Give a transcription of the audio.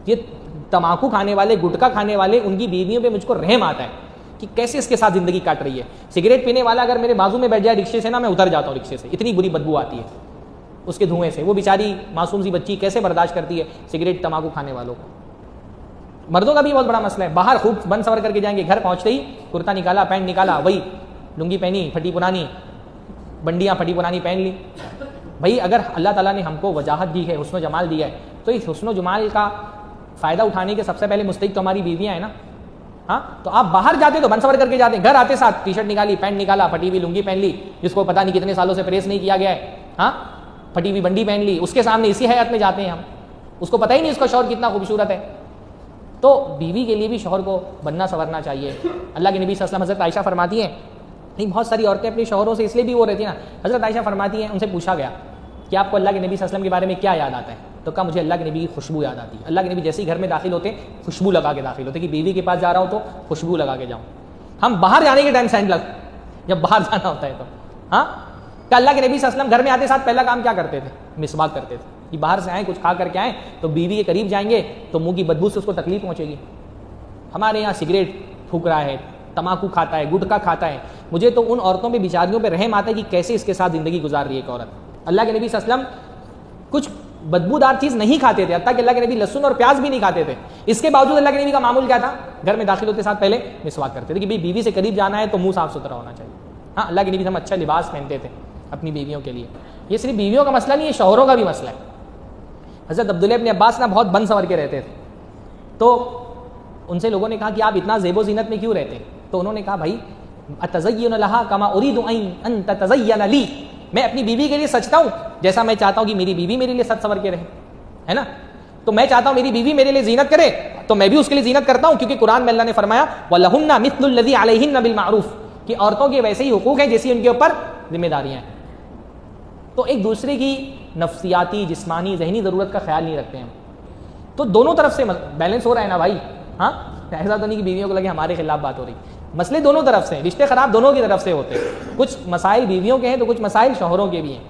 ये तम्बाकू खाने वाले, गुटखा खाने वाले, उनकी बीवियों पे मुझको रहम आता है कि कैसे इसके साथ जिंदगी काट रही है। सिगरेट पीने वाला अगर मेरे बाजू में बैठ जाए रिक्शे से ना, मैं उतर जाता हूँ रिक्शे से, इतनी बुरी बदबू आती है उसके धुएं से। वो बेचारी मासूम सी बच्ची कैसे बर्दाश्त करती है सिगरेट तम्बाकू खाने वालों को। मर्दों का भी बहुत बड़ा मसला है, बाहर खूब बन सवर करके जाएंगे, घर पहुंचते ही कुर्ता निकाला, पैंट निकाला, वही लुंगी पहनी फटी पुरानी, बंडियां फटी पुरानी पहन ली। भाई अगर अल्लाह ताला ने हमको वजाहत दी है, हुस्न जमाल दिया है, तो इस हुस्न जमाल का फ़ायदा उठाने के सबसे पहले मुस्तहिक तो हमारी बीवियाँ हैं ना। हाँ, तो आप बाहर जाते तो बनसवर करके जाते, घर आते साथ टी शर्ट निकाली, पैंट निकाला, फटी हुई लुंगी पहन ली, जिसको पता नहीं कितने सालों से प्रेस नहीं किया गया है, हाँ, फटी हुई बंडी पहन ली, उसके सामने इसी हैत में जाते हैं हम, उसको पता ही नहीं उसका शौहर कितना खूबसूरत है। तो बीवी के लिए भी शौहर को बनना संवरना चाहिए। अल्लाह के नबी सल्लल्लाहु अलैहि वसल्लम, हज़रत आयशा फरमाती हैं, नहीं बहुत सारी औरतें अपने शौहरों से इसलिए भी वो रहती हैं ना, हज़रत आयशा फरमाती हैं, उनसे पूछा गया कि आपको अल्लाह के नबी सल्लल्लाहु अलैहि वसल्लम के बारे में क्या याद आता है? तो कहा मुझे अल्लाह के नबी की खुशबू याद आती है। अल्लाह के नबी जैसे ही घर में दाखिल होते खुशबू लगा के दाखिल होते कि बीवी के पास जा रहा हूँ तो खुशबू लगा के जाऊँ। हम बाहर जाने के टाइम सेंट लग, जब बाहर जाना होता है तो हाँ, क्या अल्लाह के नबी सल्लल्लाहु अलैहि वसल्लम घर में आते साथ पहला काम क्या करते थे? मिसवाक करते थे कि बाहर से आए कुछ खा करके आए तो बीवी के करीब जाएंगे तो मुंह की बदबू से उसको तकलीफ पहुंचेगी। हमारे यहाँ सिगरेट फूक रहा है, तम्बाकू खाता है, गुटखा खाता है, मुझे तो उन औरतों पे बेचारियों पे रहम आता है कि कैसे इसके साथ जिंदगी गुजार रही है एक औरत। अल्लाह के नबी सल्लल्लाहु अलैहि वसल्लम कुछ बदबूदार चीज नहीं खाते थे, हत्ता कि अल्लाह के नबी लहसुन और प्याज भी नहीं खाते थे। इसके बावजूद अल्लाह के नबी का मामूल क्या था? घर में दाखिल होते साथ पहले मिसवाक करते थे कि भाई बीवी से करीब जाना है तो मुंह साफ सुथरा होना चाहिए। हाँ, अल्लाह के नबी हम अच्छा लिबास पहनते थे अपनी बीवियों के लिए। ये सिर्फ बीवियों का मसला नहीं है, शौहरों का भी मसला है। हज़रत अब्दुल्लाह इब्न अब्बास ना बहुत बन संवर के रहते थे, तो उनसे लोगों ने कहा कि आप इतना ज़ेबो ज़ीनत में क्यों रहते? तो उन्होंने कहा भाई अतज़य्यनु लहा कमा उरीदु अन ततज़य्यन ली, मैं अपनी बीवी के लिए सजता हूँ जैसा मैं चाहता हूँ कि मेरी बीवी मेरे लिए सच संवर के रहे, है ना। तो मैं चाहता हूँ मेरी बीवी मेरे लिए जीनत करे तो मैं भी उसके लिए जीनत करता हूँ, क्योंकि कुरान में अल्लाह ने फरमाया वलहुन्ना मिस्लुल लज़ी अलैहिन्ना बिल मारूफ, कि औरतों के वैसे ही हुकूक हैं जैसी उनके ऊपर जिम्मेदारियां हैं। तो एक दूसरे की नफ्सियाती, जिस्मानी, जहनी ज़रूरत का ख्याल नहीं रखते हैं। तो दोनों तरफ से बैलेंस हो रहा है ना भाई। हाँ, ऐसा तो नहीं कि बीवियों को लगे हमारे खिलाफ बात हो रही, मसले दोनों तरफ से, रिश्ते खराब दोनों की तरफ से होते हैं। कुछ मसाइल बीवियों के हैं तो कुछ मसाइल शौहरों के भी हैं।